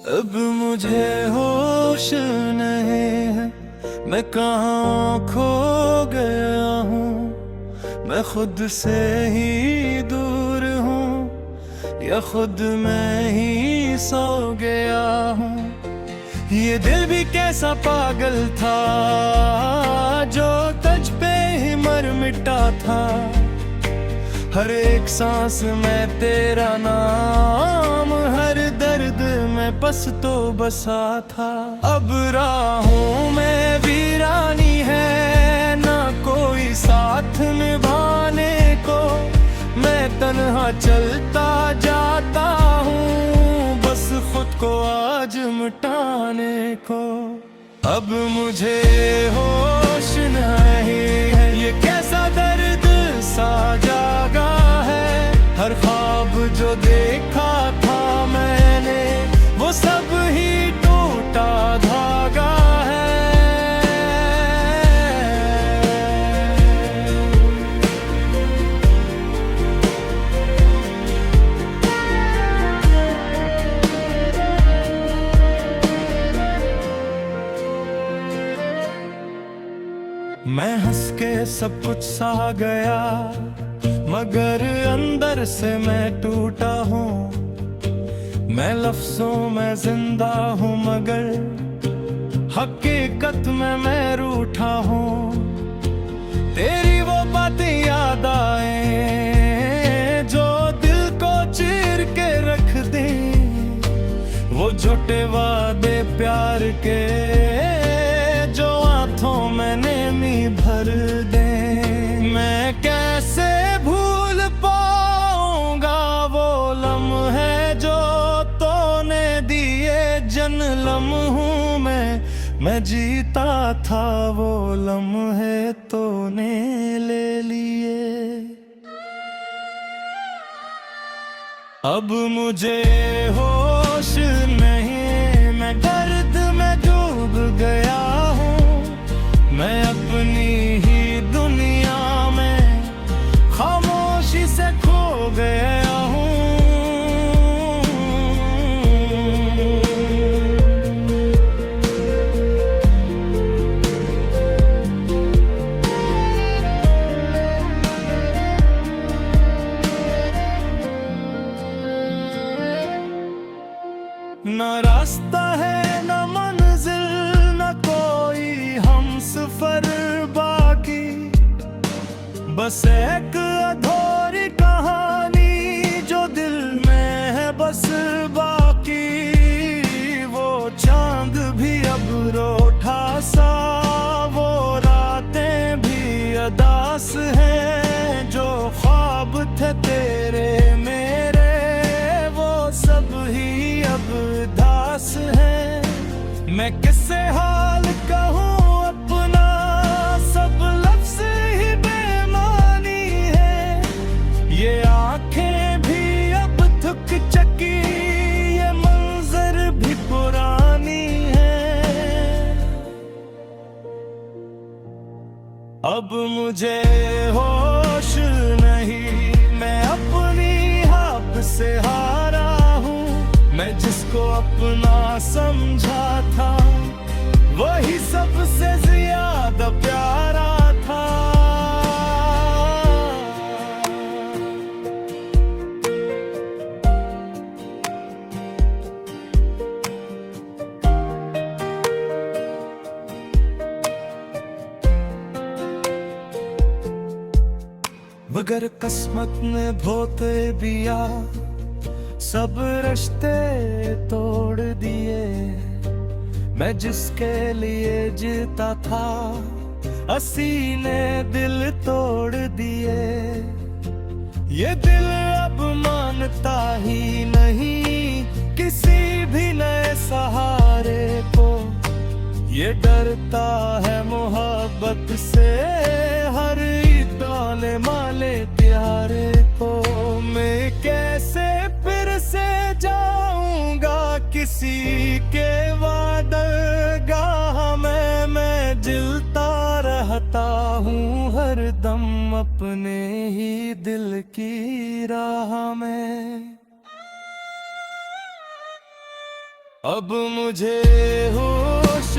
अब मुझे होश नहीं है, मैं कहाँ खो गया हूँ। मैं खुद से ही दूर हूँ या खुद मैं ही सो गया हूँ। ये दिल भी कैसा पागल था जो तुझ पे ही मर मिटा था। हर एक सांस में तेरा नाम, हर दर्द में बस तो बसा था। अब राहों में वीरानी है, ना कोई साथ निभाने को। मैं तन्हा चलता जाता हूँ, बस खुद को आज मिटाने को। अब मुझे होश नहीं है, ये कैसा दर्द सा जागा है। हर ख्वाब जो देखा था मैंने, वो सब ही टूटा धागा है। मैं हंस के सब कुछ सा गया, मगर अंदर से मैं टूटा हूँ। मैं लफ्जों में जिंदा हूँ, मगर हकीकत में मैं रूठा हूँ। तेरी वो बातें याद आए जो दिल को चीर के रख दे, वो झूठे वादे प्यार के जो आंखों में नेमी भर दे। मैं कैसे भूल पाऊंगा वो लम्हे जो तूने दिए। जन्म हूँ मैं जीता था, वो लम्हे तूने ले लिए। अब मुझे होश नहीं, मैं दर्द में डूब गया हूँ। मैं अपनी ही दुनिया में खामोशी से खो गया हूँ। न रास्ता है न मंजिल, न कोई हमसफर बाकी। बस एक अधूरी कहानी जो दिल में है बस बाकी। वो चांद भी अब रूठा सा, वो रातें भी अदास हैं। जो ख्वाब थे तेरे मेरे, वो सब ही अब दास है। मैं किससे हाल कहूँ अपना, सब लफ्ज़ ही बेमानी है। ये आंखें भी अब थक चकी, ये मंजर भी पुरानी है। अब मुझे होश नहीं, मैं अपनी हाथ से हारा हूँ। मैं जिसको अपना समझा था, वही सबसे ज्यादा प्यारा था। मगर किस्मत ने भोते दिया, सब रिश्ते तोड़ दिए। मैं जिसके लिए जीता था, हंसी ने दिल तोड़ दिए। ये दिल अब मानता ही नहीं किसी भी नए सहारे को। ये डरता है मोहब्बत से, हर ताले माले प्यारे को। मैं कैसे फिर से जाऊंगा किसी के वादगाह में। मैं जिलता रहता हूँ हर दम अपने ही दिल की राह में। अब मुझे होश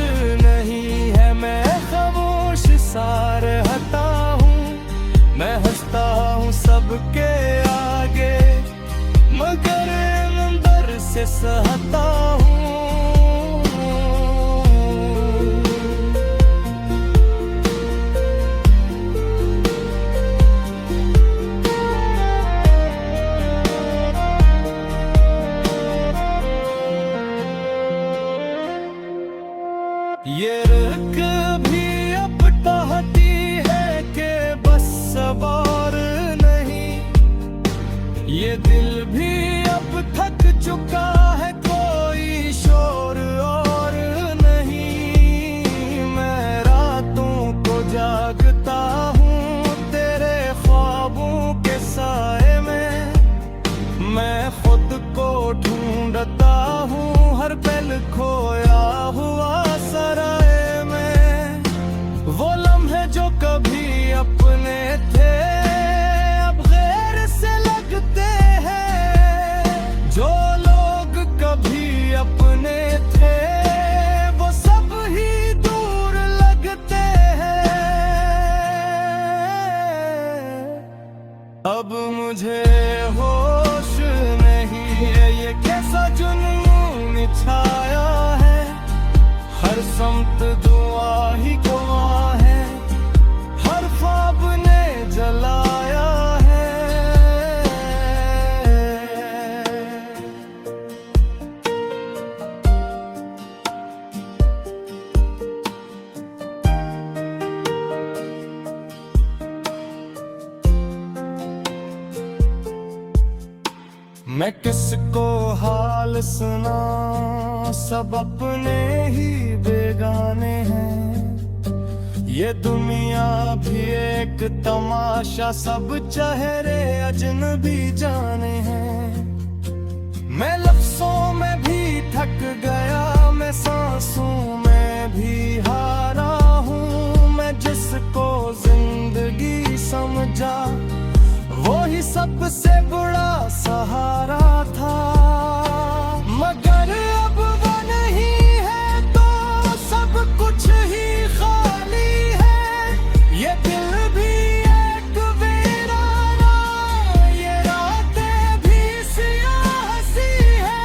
नहीं है, मैं खामोश सा रहता हूँ। मैं हंसता हूँ सबके आगे, मगर अंदर से सहता हूँ। ये रुख भी अब कहती है कि बस अब और नहीं। ये दिल भी अब थक चुका है, कोई शोर और नहीं। मैं रातों को जागता हूँ तेरे ख्वाबों के साए में। मैं खुद को ढूंढता हूँ हर पल खोया हुआ सराय में। वो लम्हे जो कभी अपने थे अब गैर से लगते हैं। जो लोग कभी अपने थे वो सब ही दूर लगते हैं। अब मुझे होश नहीं है, ये कैसा जुनून छाया है। हर समत दुआ ही गवा है, हर ख्वाब ने जलाया है। मैं किसको हाल सुना, सब अपने ही बेगाने हैं। ये दुनिया भी एक तमाशा, सब चेहरे अजनबी जाने हैं। मैं लफ्जों में भी थक गया, मैं सांसों में भी हारा हूँ। मैं जिसको जिंदगी समझा वो ही सबसे बड़ा सहारा था। मगर अब वो नहीं है तो सब कुछ ही खाली है। ये दिल भी एक वीराना, ये रातें भी सियाह सी है।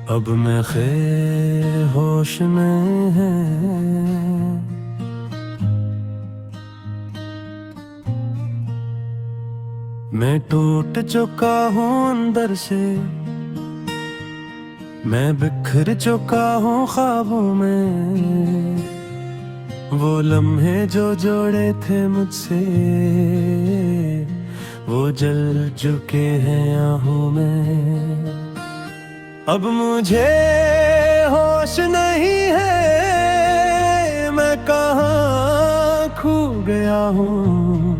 अब मैं होश में है, मैं टूट चुका हूँ अंदर से। मैं बिखर चुका हूँ ख्वाबों में। वो लम्हे जो जोड़े थे मुझसे वो जल चुके हैं आहों में। अब मुझे होश नहीं है, मैं कहाँ खो गया हूँ।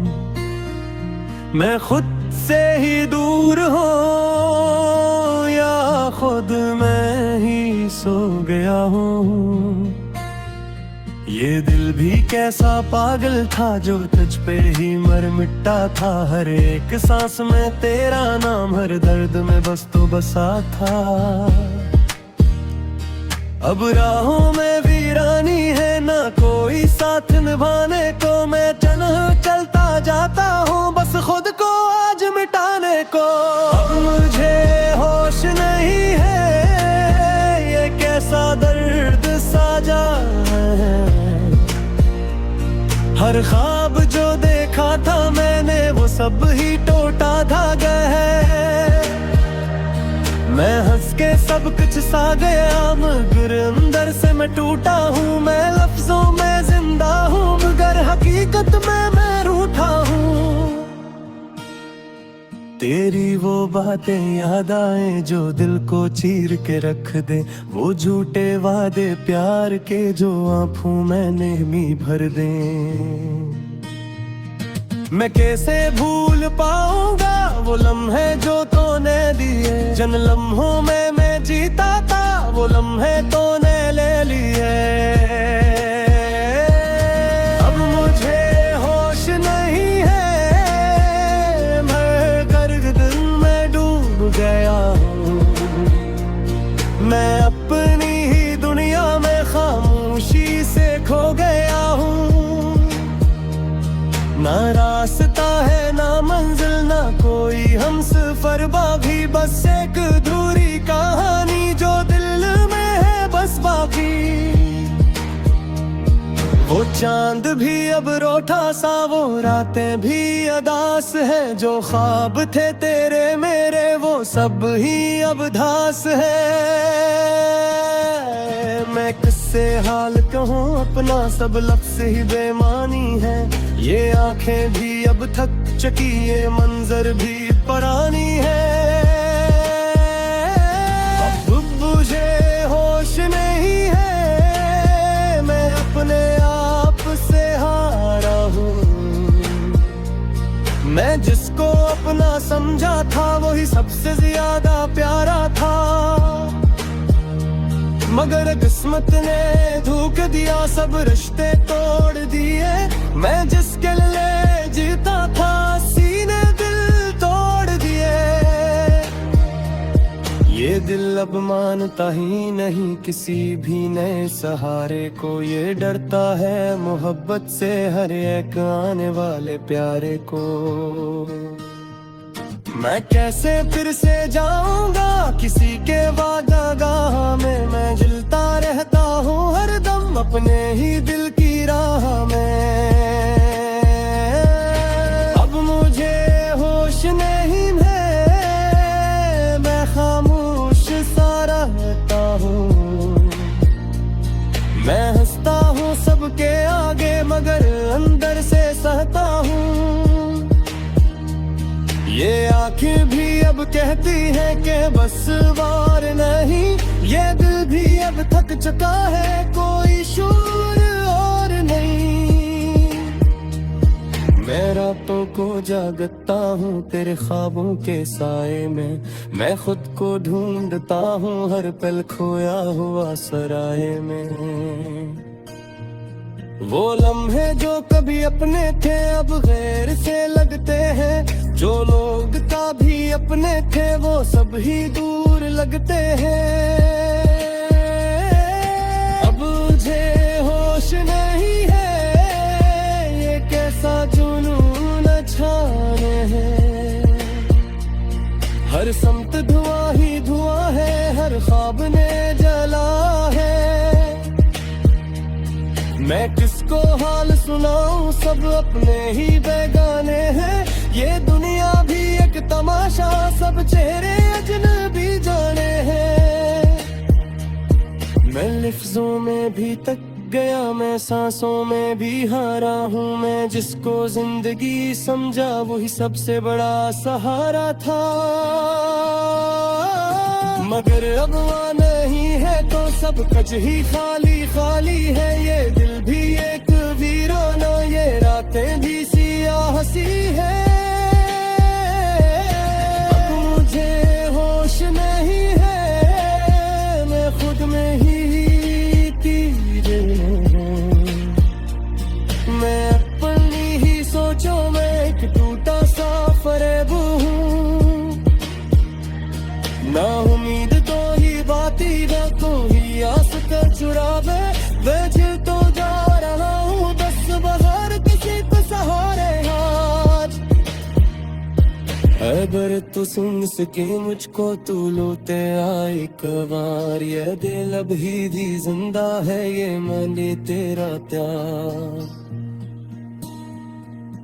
मैं खुद से ही दूर हूँ या खुद मैं ही सो गया हूँ। ये दिल भी कैसा पागल था जो तुझ पे ही मर मिटा था। हर एक सांस में तेरा नाम, हर दर्द में बस तो बसा था। अब राहों में वीरानी है, ना कोई साथ निभाने को। मैं चलता जाता हूँ बस खुद को आज मिटाने को। अब मुझे होश नहीं है, ये कैसा दर्द साजा है। हर ख्वाब जो देखा था मैंने वो सब ही टूटा धागा है। मैं हंस के सब कुछ सा गया मगर अंदर से मैं टूटा हूँ। मैं लफ्जों में जिंदा हूँ मगर हकीकत में मैं रूठा हूँ। तेरी वो बातें याद आए जो दिल को चीर के रख दे। वो झूठे वादे प्यार के जो आंखों में नेहमी भर दे। मैं कैसे भूल पाऊंगा वो लम्हे जो तूने दिए। जिन लम्हों में मैं जीता था वो लम्हे तूने ले लिए। ना रास्ता है ना मंजिल ना कोई हम सफर भी, बस एक अधूरी कहानी जो दिल में है बस बाकी। वो चांद भी अब रोठा सा, वो रातें भी अदास है, जो ख्वाब थे तेरे मेरे वो सब ही अब धास है। मैं किससे हाल कहूँ अपना, सब लफ्ज़ ही बेमानी है। ये आंखें भी अब थक चुकी, ये मंजर भी पुरानी है। अब मुझे होश नहीं है, मैं अपने आप से हारा हूँ। मैं जिसको अपना समझा था वही सबसे ज्यादा प्यारा था, मगर किस्मत ने धोख दिया, सब रिश्ते तोड़ दिए। मैं जिसके लिए जीता था सीने दिल तोड़ दिए। ये दिल अब मानता ही नहीं किसी भी नए सहारे को, ये डरता है मोहब्बत से हर एक आने वाले प्यारे को। मैं कैसे फिर से जाऊंगा किसी के वादागाह में, मैं जलता रहता हूँ हर दम अपने ही दिल की राह में। अब मुझे होश नहीं है, मैं खामोश सा रहता हूँ। मैं हंसता हूँ सबके आगे मगर अंदर से सहता हूँ। ये आंखें भी अब कहती है कि बस वार नहीं, ये दिल भी अब थक चुका है, कोई शोर और नहीं। मैं रातों को जागता हूँ तेरे ख्वाबों के साए में, मैं खुद को ढूंढता हूँ हर पल खोया हुआ सराय में। वो लम्हे जो कभी अपने थे अब गैर से लगते हैं, जो लोग कभी अपने थे वो सब ही दूर लगते हैं। अब मुझे होश नहीं है, ये कैसा जुनून छाने है। हर समत धुआं ही धुआं है, हर ख्वाब ने जला है। मैं किसको हाल सुनाऊं, सब अपने ही बेगाने हैं। ये दुनिया भी एक तमाशा, सब चेहरे अजनबी जाने हैं। मैं लफ्जों में भी तक गया, मैं सांसों में भी हारा हूँ। मैं जिसको जिंदगी समझा वही सबसे बड़ा सहारा था, मगर अब वहाँ नहीं है तो सब कुछ ही खाली खाली है। ये दिल भी एक वीराना, ये रातें भी सियाह सी है। अब मुझे होश नहीं है, मैं खुद में ही तीर हूँ। मैं अपनी ही सोचो में एक टूटा सा फरेब हूँ। ना उम्मीद तो ही बाती ना कोई आस का चुरावे, वजह तो जा रहा हूँ बस बाहर किसी को सहारे आज। अगर तू सुन सके मुझको तू लौटे आई कबार, ये दिल अब भी जिंदा है ये माने तेरा त्याग।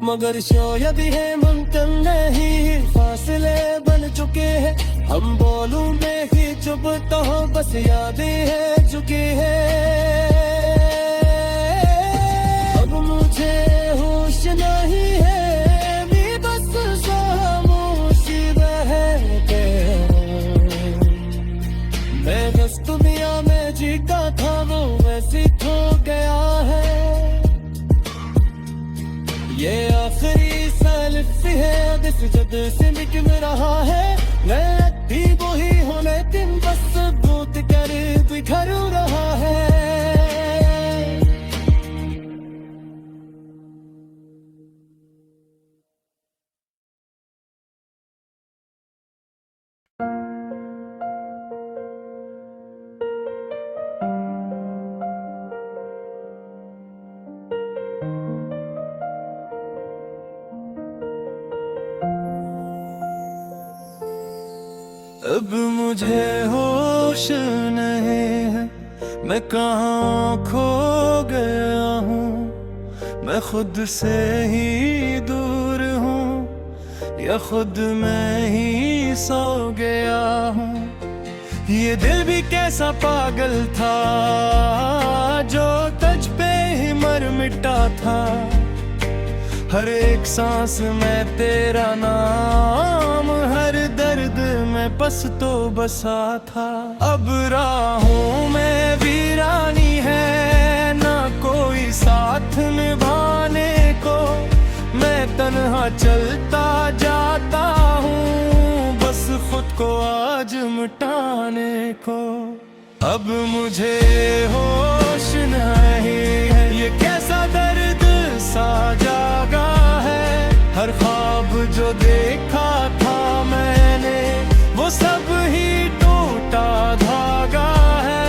मगर शायद है मुमकिन नहीं, फासले बन चुके हैं। हम बोलूं में ही चुप तो बस यादें है चुकी है। अब मुझे होश नहीं है, मैं बस खामोशी बहके। मैं बस दुनिया में जीता था वो वैसी खो गया है। ये आखिरी सल्फ है दिस जद से निकल रहा है। मैं भी वही हूँ लेकिन बस भूत कर बिखर रहा है। अब मुझे होश नहीं है, मैं कहाँ खो गया हूँ। मैं खुद से ही दूर हूँ या खुद मैं ही सो गया हूँ। ये दिल भी कैसा पागल था जो तुझ पे ही मर मिटा था। हर एक सांस में तेरा नाम, हर दर्द में बस तो बसा था। अब राहों में वीरानी है, ना कोई साथ निभाने को। मैं तन्हा चलता जाता हूँ, बस खुद को आज मिटाने को। अब मुझे होश नहीं है, ये कैसा दर्द सा जागा है। हर ख्वाब जो देखा था मैंने, वो सब ही टूटा धागा है।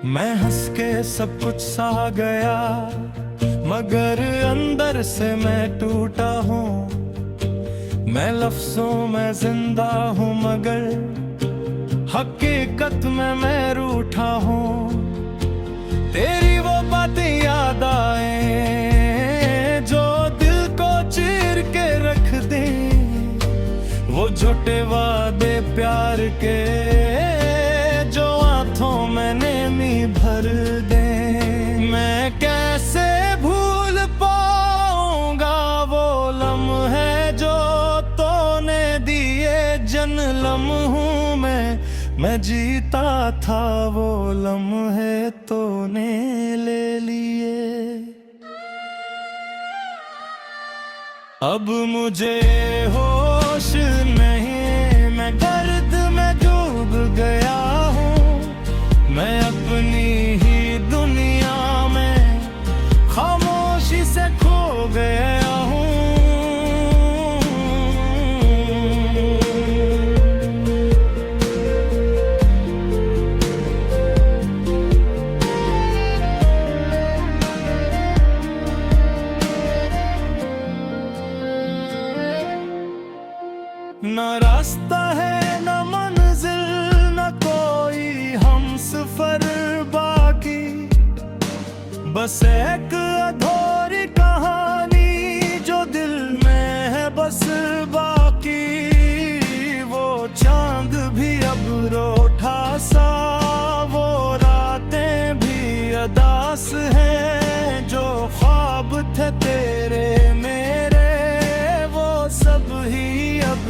मैं हंस के सब कुछ सहा गया, मगर अंदर से मैं टूटा हूँ। मैं लफ्जों में जिंदा हूँ, मगर हकीकत में मैं रूठा हूँ। तेरी वो बातें याद आए जो दिल को चीर के रख दे, वो झूठे वादे प्यार के जो आंखों में नेमी भर दे। मैं कैसे भूल पाऊंगा वो लम्हे जो तूने दिए। जन्म हूँ मैं जीता था, वो लम्हे तूने ले लिए। अब मुझे होश नहीं, मैं दर्द में डूब गया हूँ। मैं अपनी ही दुनिया में खामोशी से खो गया हूँ। ना रास्ता है ना मंजिल, ना कोई हमसफर बाकी। बस एक अधूरी कहानी जो दिल में है बस बाकी। वो चांद भी अब रूठा सा, वो रातें भी अदास हैं। जो ख्वाब थे तेरे मेरे, वो सब ही अब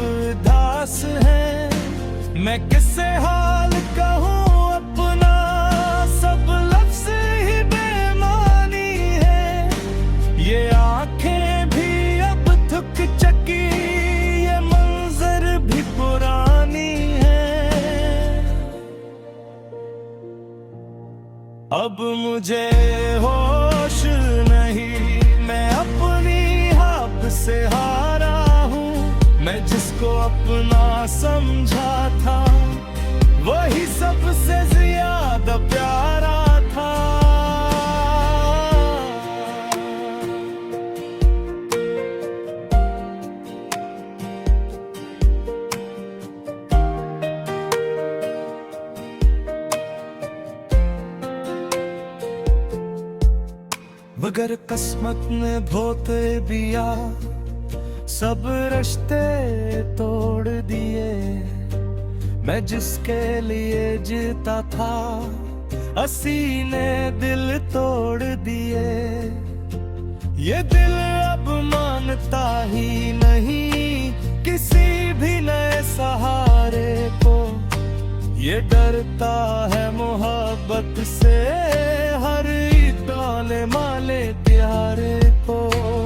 दास है। मैं किससे हाल कहूँ अपना, सब लफ्ज़ ही बेमानी है। ये आंखें भी अब थक चकी, ये मंजर भी पुरानी है। अब मुझे होश नहीं, मैं अपनी हाथ से हारा हूँ। मैं जिसको अपना समझा था, वही सबसे ज्यादा प्यारा था। मगर किस्मत ने धोते दिया, सब रिश्ते तोड़ दिए। मैं जिसके लिए जीता था, हंसी ने दिल तोड़ दिए। ये दिल अब मानता ही नहीं किसी भी नए सहारे को। ये डरता है मोहब्बत से, हर ताले माले प्यारे को।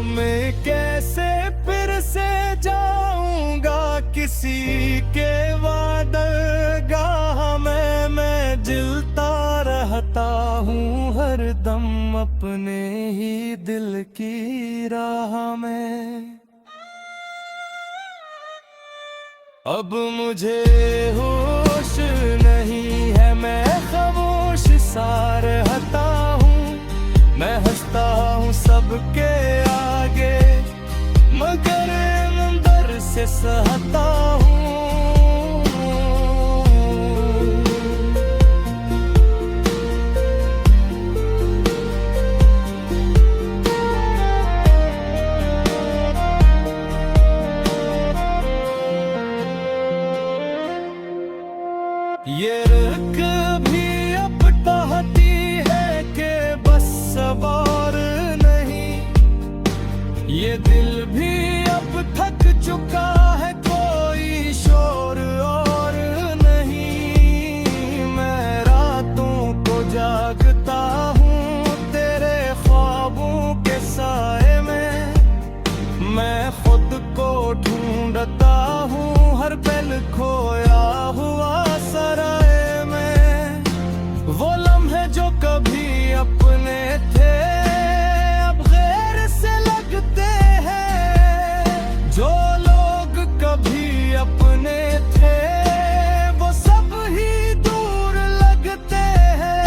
मैं कैसे फिर से जाऊंगा किसी के वादगाह में। मैं जिलता रहता हूँ हर दम अपने ही दिल की राह में। अब मुझे होश नहीं है, मैं खामोश सा रहता हूँ। मैं हंसता हूँ सबके आगे, मगर अंदर से सहता हूँ। ये रख भी अब चाहती है कि बस अब और नहीं, ये दिल भी अब थक चुका है, कोई शोर और नहीं। मैं रातों को जागता हूँ तेरे ख्वाबों के साए में, मैं खुद को ढूंढता हूँ हर पल खोया हुआ सराय में। वो लम्हे जो कभी अपने थे अब गैर से लगते हैं, जो लोग कभी अपने थे वो सब ही दूर लगते हैं।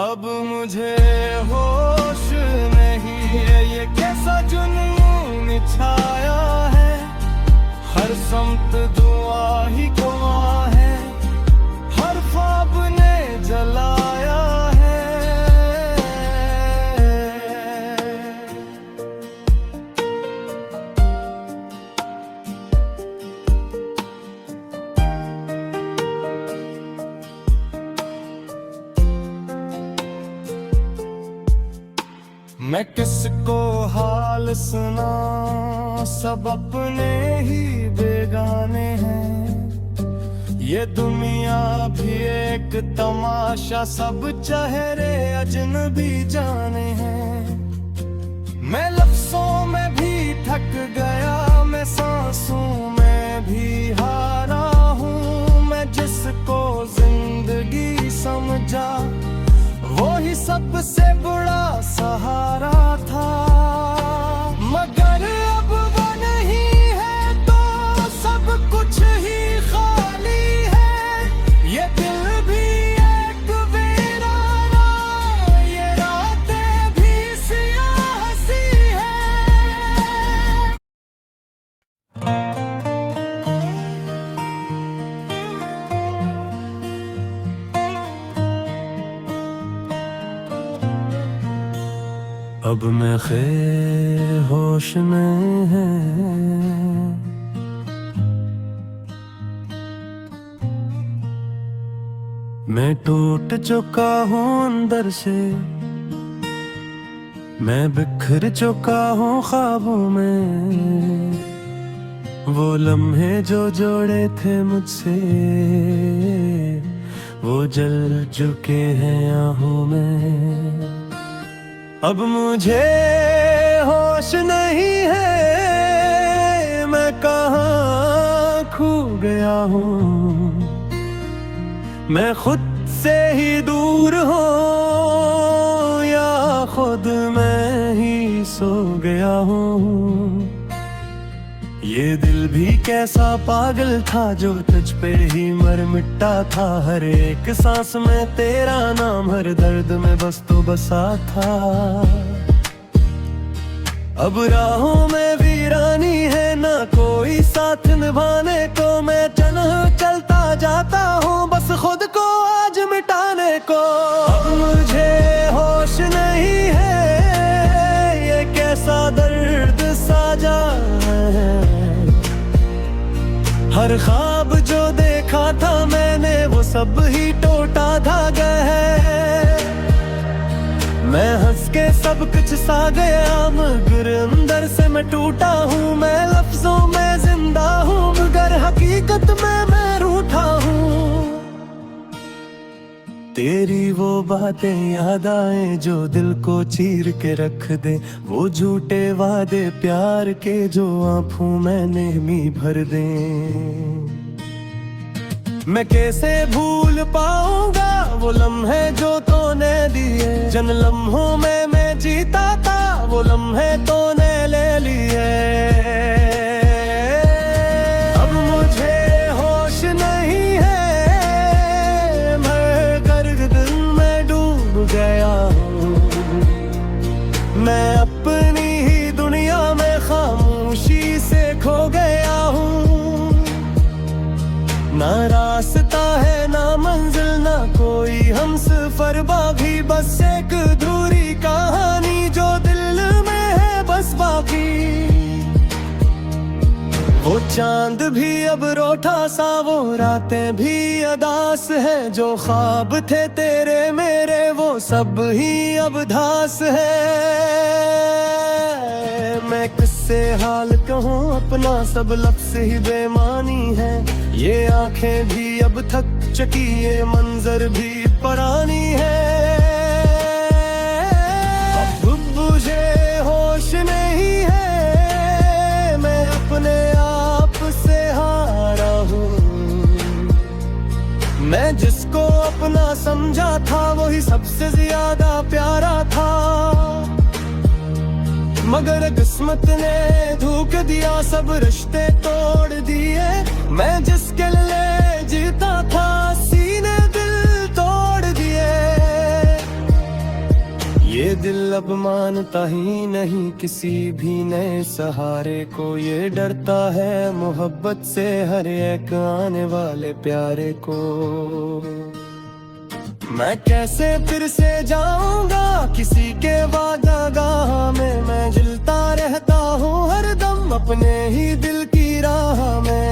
अब मुझे होश नहीं है, ये कैसा जुनून छाया है, हर समत दुआ ही गुआ है, हर ख्वाब ने जलाया है। मैं किसको हाल सुना, सब अपने ही बेगाने हैं। ये दुनिया भी एक तमाशा, सब चेहरे अजनबी जाने हैं। मैं लफ्जों में भी थक गया, मैं सांसों में भी हारा हूँ। मैं जिसको जिंदगी समझा वो ही सबसे बड़ा सहारा था, मगर अब वो नहीं है तो सब कुछ ही खाली है। ये दिल भी एक वीराना, ये रातें भी सियाह सी है। अब मैं होश में है, मैं टूट चुका हूँ अंदर से, मैं बिखर चुका हूँ ख्वाबों में। वो लम्हे जो जोड़े थे मुझसे वो जल चुके हैं आहों में। अब मुझे होश नहीं है, मैं कहाँ खो गया हूँ। मैं खुद से ही दूर हूँ या खुद मैं ही सो गया हूँ। ये दिल भी कैसा पागल था जो तुझ पे ही मर मिटा था। हर एक सांस में तेरा नाम, हर दर्द में बस तो बसा था। अब राहों में वीरानी है, ना कोई साथ निभाने को। मैं चलता जाता हूँ बस खुद को आज मिटाने को। अब मुझे होश नहीं है, ये कैसा दर्द साजा है। हर ख्वाब जो देखा था मैंने वो सब ही टूटा धागा है। मैं हंस के सब कुछ सा गया मगर अंदर से मैं टूटा हूँ। मैं लफ्जों में जिंदा हूँ मगर हकीकत में मैं रूठा हूँ। तेरी वो बातें याद आए जो दिल को चीर के रख दे। वो झूठे वादे प्यार के जो आंखों में नेहमी भर दे। मैं कैसे भूल पाऊंगा वो लम्हे जो तूने दिए। जिन लम्हों में मैं जीता था वो लम्हे तूने ले लिए। अब मुझे होश नहीं है, मैं गर्दन में डूब गया हूँ। मैं अपनी ही दुनिया में खामोशी से खो गया हूँ। ना रास्ता है ना मंजिल ना कोई हम सफर, बाकी बस एक अधूरी कहानी जो दिल में है बस बाकी। वो चांद भी अब रोठा सा, वो रातें भी अदास है। जो ख्वाब थे तेरे मेरे वो सब ही अब धास है। मैं किससे हाल कहूँ अपना, सब लफ्ज़ ही बेमानी है। ये आंखें भी अब थक चुकी, ये मंजर भी पुरानी है। अब मुझे होश नहीं है, मैं अपने आप से हारा हूँ। मैं जिसको अपना समझा था वही सबसे ज्यादा प्यारा था। मगर किस्मत ने धोखा दिया, सब रिश्ते तोड़ दिए। मैं जिसके लिए जीता था सीने दिल तोड़ दिए। ये दिल अब मानता ही नहीं किसी भी नए सहारे को। ये डरता है मोहब्बत से हर एक आने वाले प्यारे को। मैं कैसे फिर से जाऊंगा किसी के वादागाह में। मैं जलता रहता हूँ हर दम अपने ही दिल की राह में।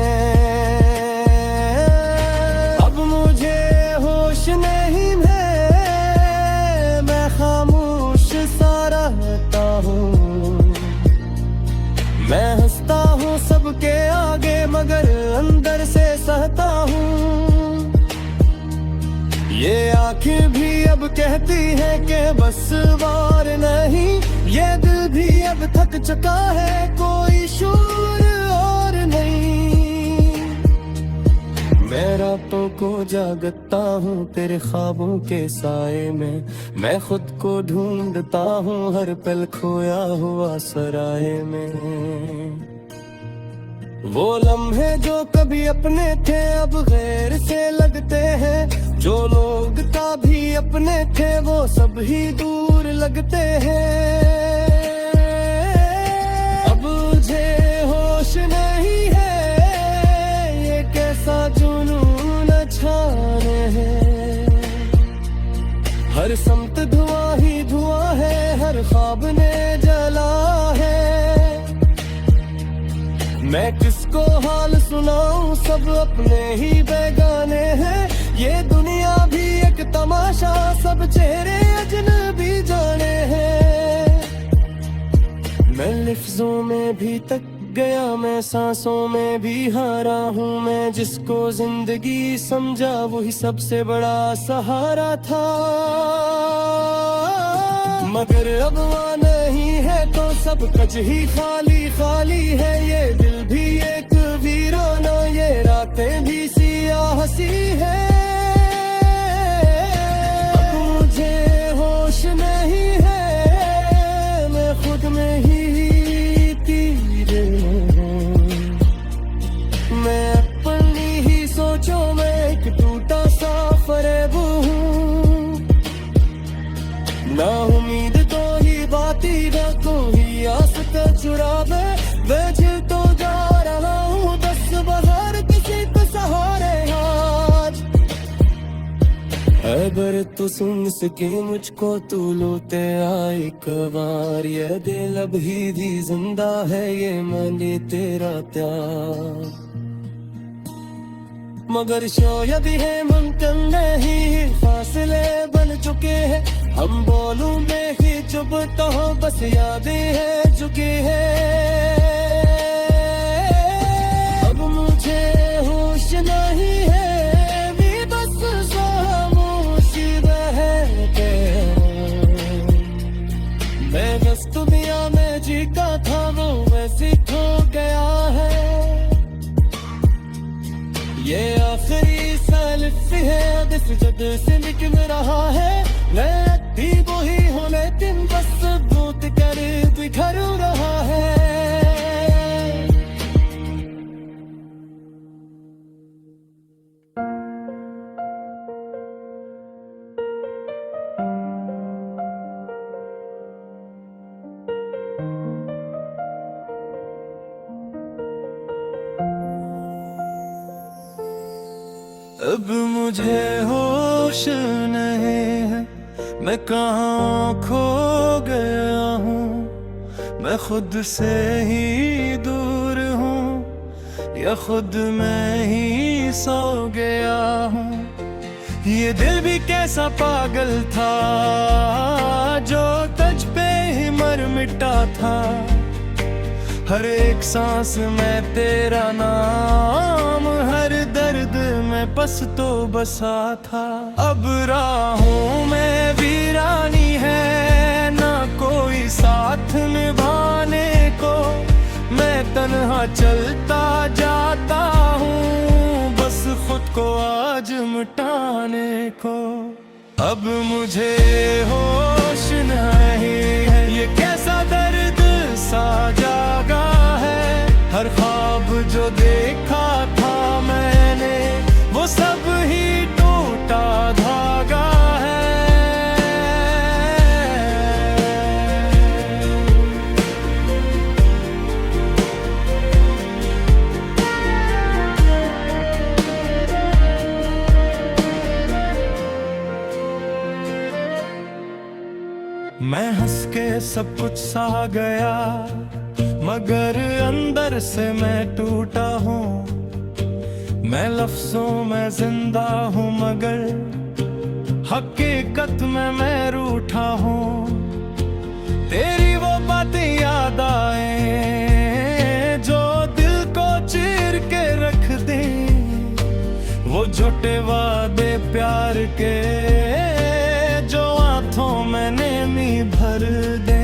अब मुझे होश नहीं है, मैं खामोश सा रहता हूँ। मैं हंसता हूँ सबके आगे मगर अंदर से सहता हूँ। ये आंखें भी अब कहती है कि बस वार नहीं। ये दिल भी अब थक चुका है, कोई शोर और नहीं। मैं रातों को जागता हूँ तेरे ख्वाबों के साए में। मैं खुद को ढूंढता हूँ हर पल खोया हुआ सराय में। वो लम्हे जो कभी अपने थे अब गैर से लगते हैं। जो लोग कभी अपने थे वो सब ही दूर लगते हैं। अब मुझे होश नहीं है, ये कैसा जुनून छाने है। हर समत धुआं ही धुआं है, हर ख्वाब ने जला है। मैं किसको हाल सुनाऊं, सब अपने ही बेगाने हैं। ये दुनिया भी एक तमाशा, सब चेहरे अजनबी जाने हैं। मैं लफ्जों में भी तक गया, मैं सांसों में भी हारा हूँ। मैं जिसको जिंदगी समझा वही सबसे बड़ा सहारा था। मगर अब वहाँ नहीं है तो सब कुछ ही खाली खाली है। ये दिल भी एक वीराना, ये रातें भी सियाह सी है। अब मुझे होश नहीं है, मैं खुद में ही तीर हूँ। मैं अपनी ही सोचों में एक टूटा सा फरेब हूँ। ना उम्मीद तो ही बाती ना कोई आस का चुरावे। वजह तो जा रहा हूँ दस बाहर किसी को सहारे आज। अगर तू सुन सके मुझको तू लोटे आए कबार। ये दिल अब ही भी जिंदा है, ये माने तेरा प्यार। मगर शायद है मुमकिन नहीं, फासले बन चुके हैं। हम बोलूं में ही चुप तो बस यादें है चुकी है। अब मुझे होश नहीं है, भी बस खामोशी बहके। मैं बस दुनिया में जीता था वो वैसे खो गया है। ये आखिरी जगह से निकल रहा है। मैं अति वो ही हूँ लेकिन बस भूत कर बिखर रहा है। अब मुझे होश नहीं है, मैं कहाँ खो गया हूँ। मैं खुद से ही दूर हूँ या खुद मैं ही सो गया हूँ। ये दिल भी कैसा पागल था जो तुझ पे ही मर मिटा था। हर एक सांस में तेरा नाम, हर दर्द में बस तो बसा था। अब राहों में वीरानी है, ना कोई साथ निभाने को। मैं तन्हा चलता जाता हूँ बस खुद को आज मिटाने को। अब मुझे होश नहीं है, ये कैसा दर्द सा जागा है। हर ख्वाब जो देखा था मैंने वो सब ही टूटा धागा है। मैं हंस के सब कुछ सा गया मगर अंदर से मैं टूटा हूँ। मैं लफ्जों में जिंदा हूँ मगर हकीकत में मैं रूठा हूँ। तेरी वो बातें याद आए जो दिल को चीर के रख दे। वो झूठे वादे प्यार के जो आंखों में नेमी भर दे।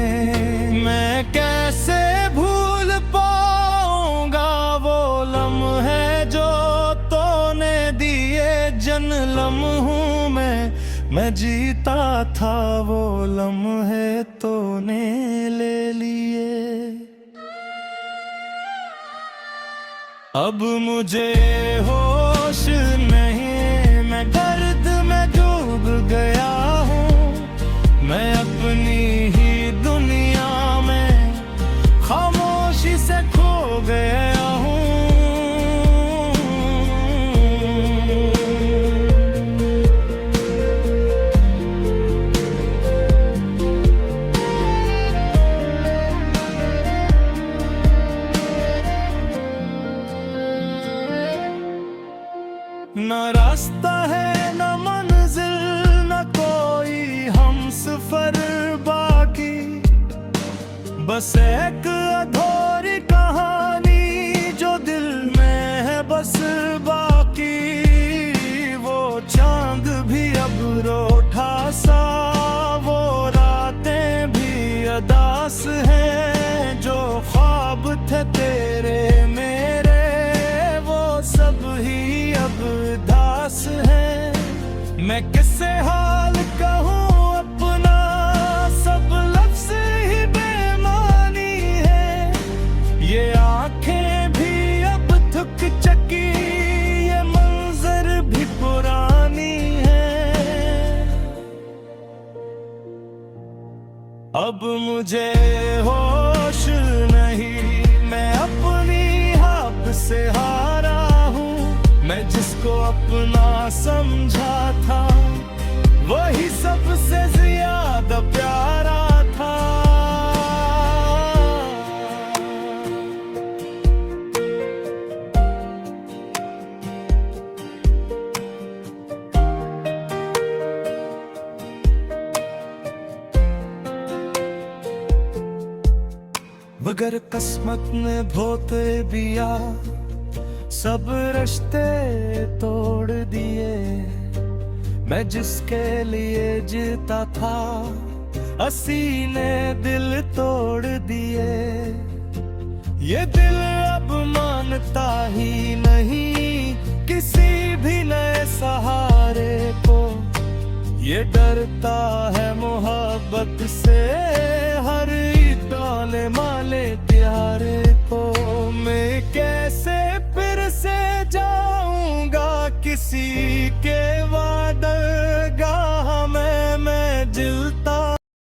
मैं कैसे भूल पाऊंगा वो लम्हे जो तूने दिए। जन्म हूँ मैं जीता था वो लम्हे तूने ले लिए। अब मुझे होश नहीं, मैं दर्द में डूब गया हूँ। मैं अपनी ही दुनिया में खामोशी से खो गया हूँ। न रास्ता है न मंजिल, न कोई हमसफर बाकी। बस एक अधूरी कहानी जो दिल में है बस बाकी। वो चांद भी अब रूठा सा, वो रातें भी अदास हैं। जो ख्वाब थे तेरे मेरे वो सब ही अब दास है। मैं किससे हाल कहूँ अपना, सब लफ्ज़ ही बेमानी है। ये आंखें भी अब थक चकी, ये मंजर भी पुरानी है। अब मुझे होश नहीं, मैं अपनी हाथ से हारा हूँ। मैं जिसको अपना समझा था वही सबसे ज्यादा प्यारा था। मगर किस्मत ने भोते दिया, सब रिश्ते तोड़ दिए। मैं जिसके लिए जीता था हंसी ने दिल तोड़ दिए। ये दिल अब मानता ही नहीं किसी भी नए सहारे को। ये डरता है मोहब्बत से